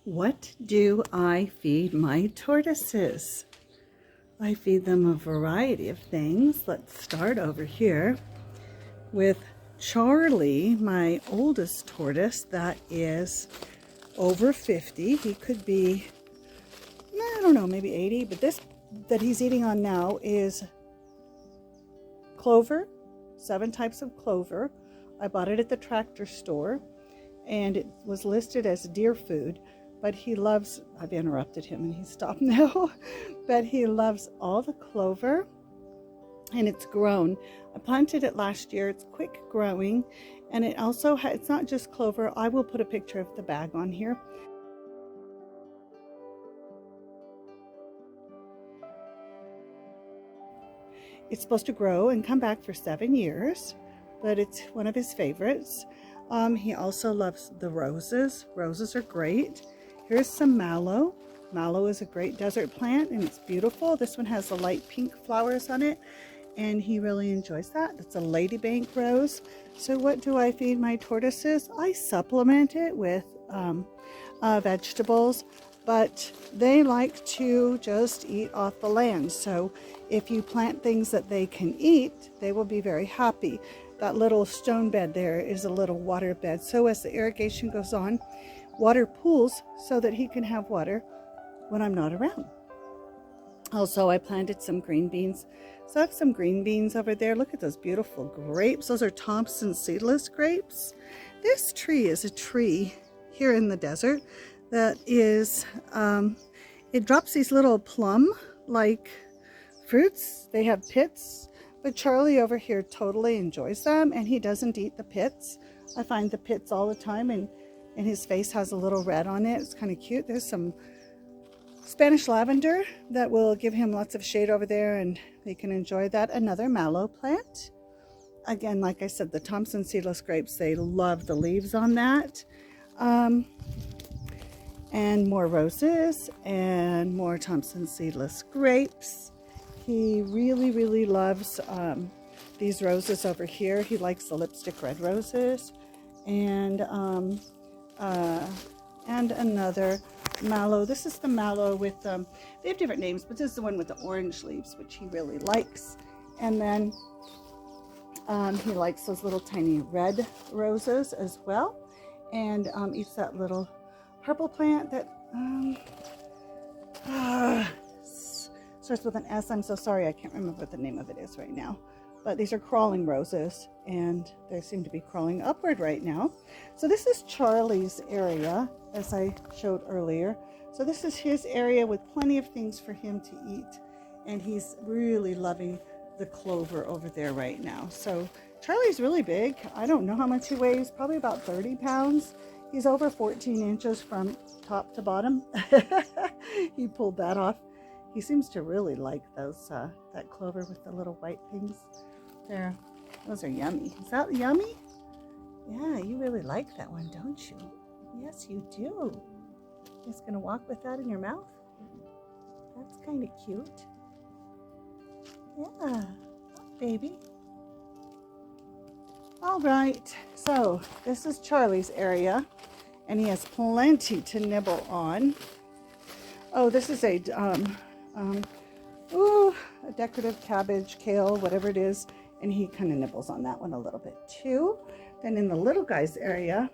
What do I feed my tortoises? I feed them a variety of things. Let's start over here with Charlie, my oldest tortoise that is over 50. He could be, I don't know, maybe 80, but this that he's eating on now is clover, 7 types of clover. I bought it at the tractor store and it was listed as deer food, but he loves, I've interrupted him and he's stopped now, but he loves all the clover and it's grown. I planted it last year. It's quick growing and it also it's not just clover. I will put a picture of the bag on here. It's supposed to grow and come back for 7 years, but it's one of his favorites. He also loves the roses. Roses are great. Here's some mallow. Mallow is a great desert plant and it's beautiful. This one has the light pink flowers on it and he really enjoys that. It's a ladybank rose. So what do I feed my tortoises? I supplement it with vegetables, but they like to just eat off the land. So if you plant things that they can eat, they will be very happy. That little stone bed there is a little water bed. So as the irrigation goes on, water pools so that he can have water when I'm not around. Also, I planted some green beans. So I have some green beans over there. Look at those beautiful grapes. Those are Thompson seedless grapes. This tree is a tree here in the desert that is, it drops these little plum-like fruits. They have pits, but Charlie over here totally enjoys them and he doesn't eat the pits. I find the pits all the time and his face has a little red on it. It's kind of cute. There's some Spanish lavender that will give him lots of shade over there and he can enjoy that. Another mallow plant. Again, like I said, the Thompson seedless grapes, they love the leaves on that. And more roses and more Thompson seedless grapes. He really, really loves these roses over here. He likes the lipstick red roses. And another mallow. This is the mallow with, they have different names, but this is the one with the orange leaves, which he really likes. And then he likes those little tiny red roses as well. And eats that little purple plant that starts with an S. I'm so sorry, I can't remember what the name of it is right now. But these are crawling roses and they seem to be crawling upward right now. So this is Charlie's area, as I showed earlier. So this is his area with plenty of things for him to eat. And he's really loving the clover over there right now. So Charlie's really big. I don't know how much he weighs, probably about 30 pounds. He's over 14 inches from top to bottom. He pulled that off. He seems to really like those that clover with the little white things there. Those are yummy. Is that yummy? Yeah, you really like that one, don't you? Yes, you do. You're just gonna walk with that in your mouth? That's kind of cute. Yeah, baby. All right, so this is Charlie's area, and he has plenty to nibble on. Oh, this is a decorative cabbage, kale, whatever it is, and he kind of nibbles on that one a little bit too. Then in the little guy's area,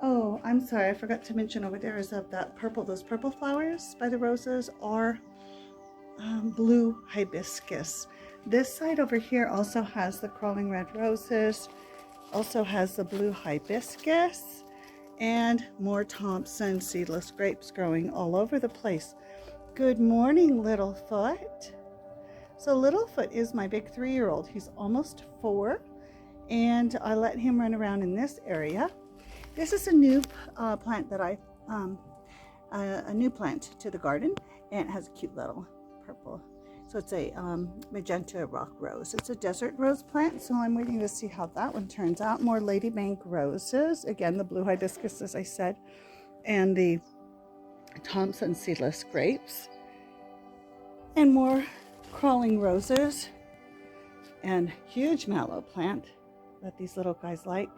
oh, I'm sorry, I forgot to mention over there is that purple, those purple flowers by the roses are blue hibiscus. This side over here also has the crawling red roses, also has the blue hibiscus, and more Thompson seedless grapes growing all over the place. Good morning, Littlefoot. So Littlefoot is my big 3-year-old. He's almost 4, and I let him run around in this area. This is a new plant that a new plant to the garden, and it has a cute little purple. So it's a magenta rock rose. It's a desert rose plant, so I'm waiting to see how that one turns out. More ladybank roses. Again, the blue hibiscus, as I said, and the Thompson seedless grapes. And more crawling roses and huge mallow plant that these little guys like.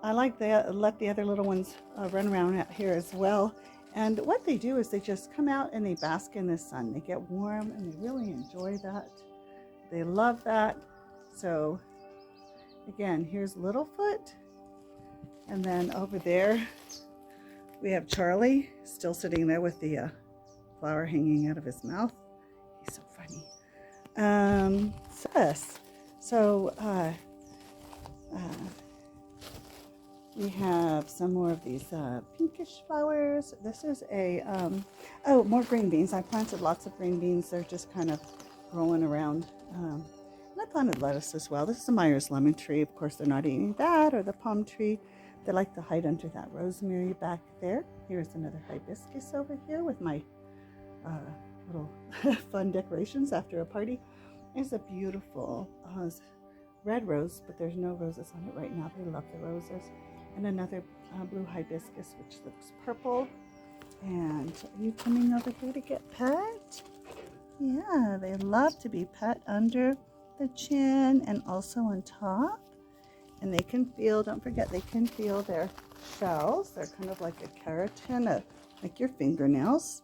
I like to let the other little ones run around out here as well. And what they do is they just come out and they bask in the sun. They get warm and they really enjoy that. They love that. So again, here's Littlefoot. And then over there, we have Charlie still sitting there with the flower hanging out of his mouth. He's so funny. So we have some more of these pinkish flowers. This is a, oh, more green beans. I planted lots of green beans. They're just kind of growing around. And I planted lettuce as well. This is a Myers lemon tree. Of course, they're not eating that, or the palm tree. They like to hide under that rosemary back there. Here's another hibiscus over here with my little fun decorations after a party. There's a beautiful red rose, but there's no roses on it right now. They love the roses. And another blue hibiscus, which looks purple. And are you coming over here to get pet? Yeah, they love to be pet under the chin and also on top. And they can feel, don't forget, they can feel their shells. They're kind of like a keratin, like your fingernails.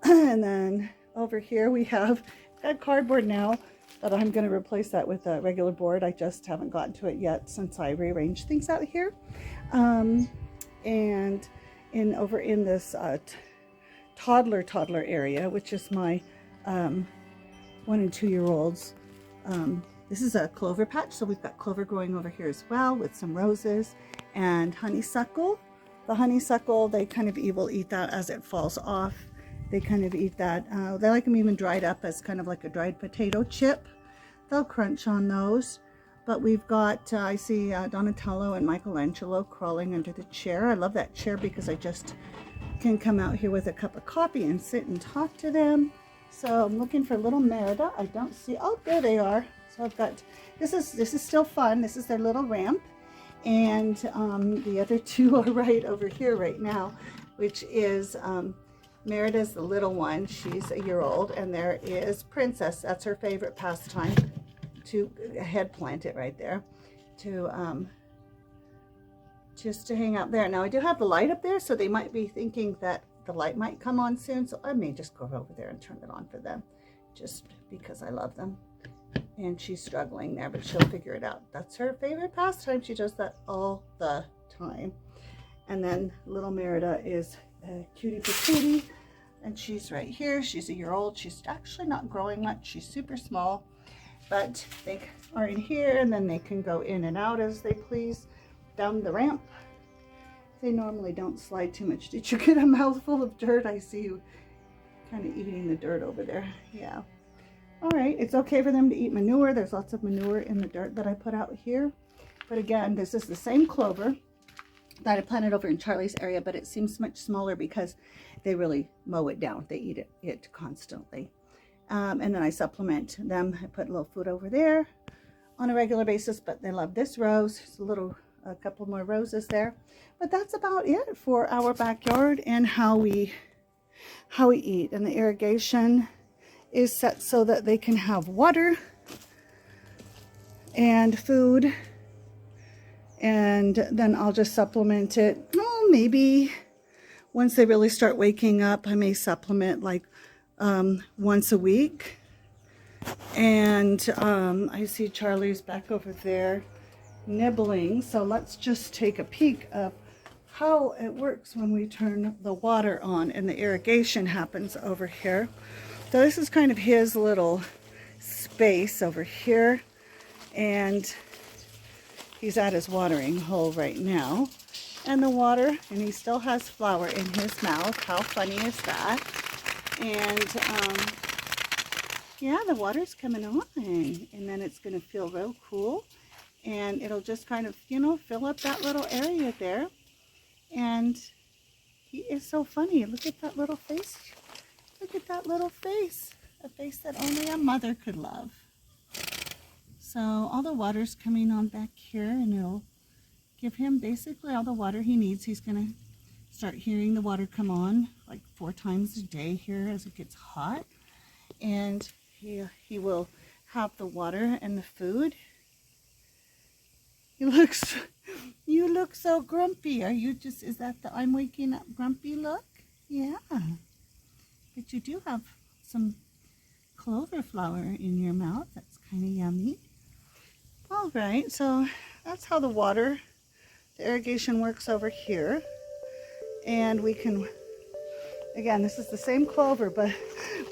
And then over here we have got cardboard now, but I'm going to replace that with a regular board. I just haven't gotten to it yet since I rearranged things out here. And over in this toddler area, which is my 1 and 2 year olds, this is a clover patch, so we've got clover growing over here as well with some roses and honeysuckle. The honeysuckle, they kind of will eat that as it falls off. They kind of eat that. They like them even dried up as kind of like a dried potato chip. They'll crunch on those. But we've got, I see Donatello and Michelangelo crawling under the chair. I love that chair because I just can come out here with a cup of coffee and sit and talk to them. So I'm looking for little Merida. I don't see, oh, there they are. So I've got, this is still fun. This is their little ramp. And the other two are right over here right now, which is Merida's the little one. She's a year old. And there is Princess. That's her favorite pastime, to head plant it right there, to just to hang out there. Now I do have the light up there, so they might be thinking that the light might come on soon. So I may just go over there and turn it on for them, just because I love them. And she's struggling there, but she'll figure it out. That's her favorite pastime. She does that all the time. And then little Merida is a cutie patootie, and she's right here. She's a year old. She's actually not growing much. She's super small, but they are in here, and then they can go in and out as they please down the ramp. They normally don't slide too much. Did you get a mouthful of dirt? I see you kind of eating the dirt over there. Yeah. All right, it's okay for them to eat manure. There's lots of manure in the dirt that I put out here. But again, this is the same clover that I planted over in Charlie's area, but it seems much smaller because they really mow it down. They eat it constantly. And then I supplement them. I put a little food over there on a regular basis, but they love this rose. There's a couple more roses there. But that's about it for our backyard and how we eat. And the irrigation is set so that they can have water and food, and then I'll just supplement it. Oh, maybe once they really start waking up, I may supplement like once a week. And I see Charlie's back over there nibbling, so let's just take a peek of how it works when we turn the water on and the irrigation happens over here. So this is kind of his little space over here, and he's at his watering hole right now. And the water, and he still has flour in his mouth. How funny is that? And yeah, the water's coming on, and then it's going to feel real cool, and it'll just kind of, you know, fill up that little area there. And he is so funny. Look at that little face. Look at that little face, a face that only a mother could love. So all the water's coming on back here, and it'll give him basically all the water he needs. He's going to start hearing the water come on like 4 times a day here as it gets hot. And he will have the water and the food. You look so grumpy. Are you just, is that the I'm waking up grumpy look? Yeah. But you do have some clover flower in your mouth. That's kind of yummy. All right, so that's how the irrigation works over here. And we can, again, this is the same clover, but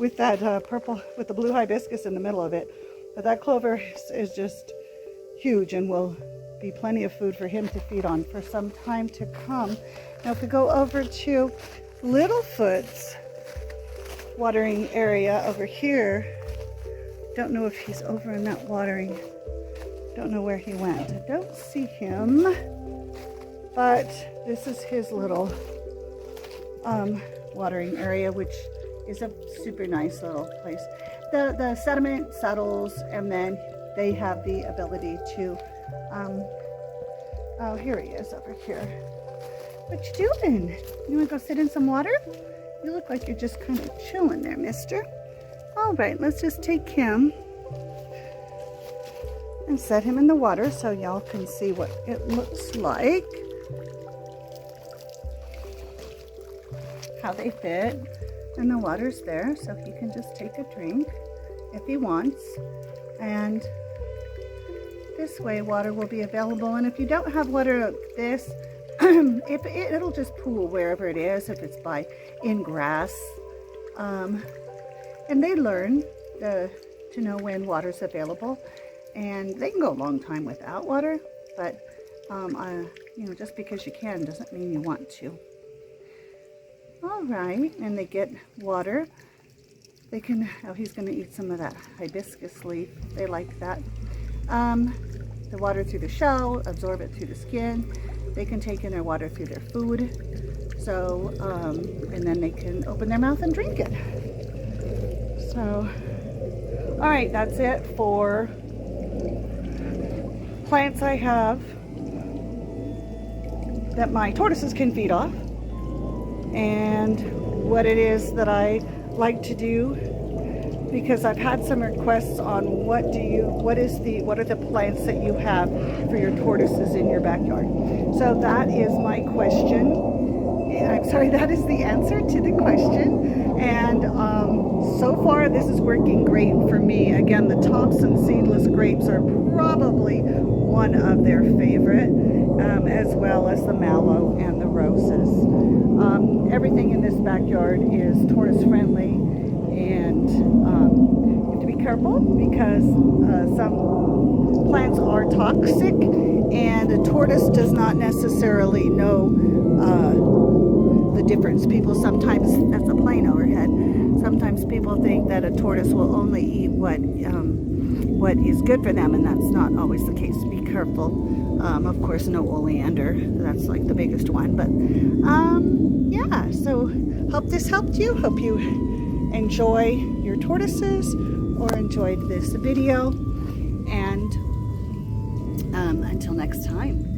with that purple, with the blue hibiscus in the middle of it. But that clover is just huge and will be plenty of food for him to feed on for some time to come. Now if we go over to Littlefoot's watering area over here, don't know if he's over in that watering, don't know where he went. I don't see him, but this is his little watering area, which is a super nice little place. The sediment settles, and then they have the ability to oh, here he is over here. What you doing? You want to go sit in some water? You look like you're just kind of chilling there, mister. All right, let's just take him and set him in the water so y'all can see what it looks like. How they fit. And the water's there, so he can just take a drink if he wants. And this way water will be available. And if you don't have water like this, it'll just pool wherever it is, if it's in grass. And they learn to know when water's available. And they can go a long time without water, but you know, just because you can doesn't mean you want to. All right, and they get water. They can, oh, he's going to eat some of that hibiscus leaf. They like that. The water through the shell, absorb it through the skin. They can take in their water through their food. So, and then they can open their mouth and drink it. So, all right, that's it for plants I have that my tortoises can feed off, and what it is that I like to do, because I've had some requests on what are the plants that you have for your tortoises in your backyard. So that is my question. I'm sorry, that is the answer to the question. And so far this is working great for me. Again, the Thompson seedless grapes are probably one of their favorite, as well as the mallow and the roses. Everything in this backyard is tortoise friendly, and you have to be careful because some plants are toxic, and a tortoise does not necessarily know the difference. People sometimes, that's a plane overhead, sometimes people think that a tortoise will only eat what is good for them, and that's not always the case. Be careful. Of course, no oleander, that's like the biggest one, but yeah, so hope this helped you. Hope you enjoy your tortoises or enjoyed this video, and until next time.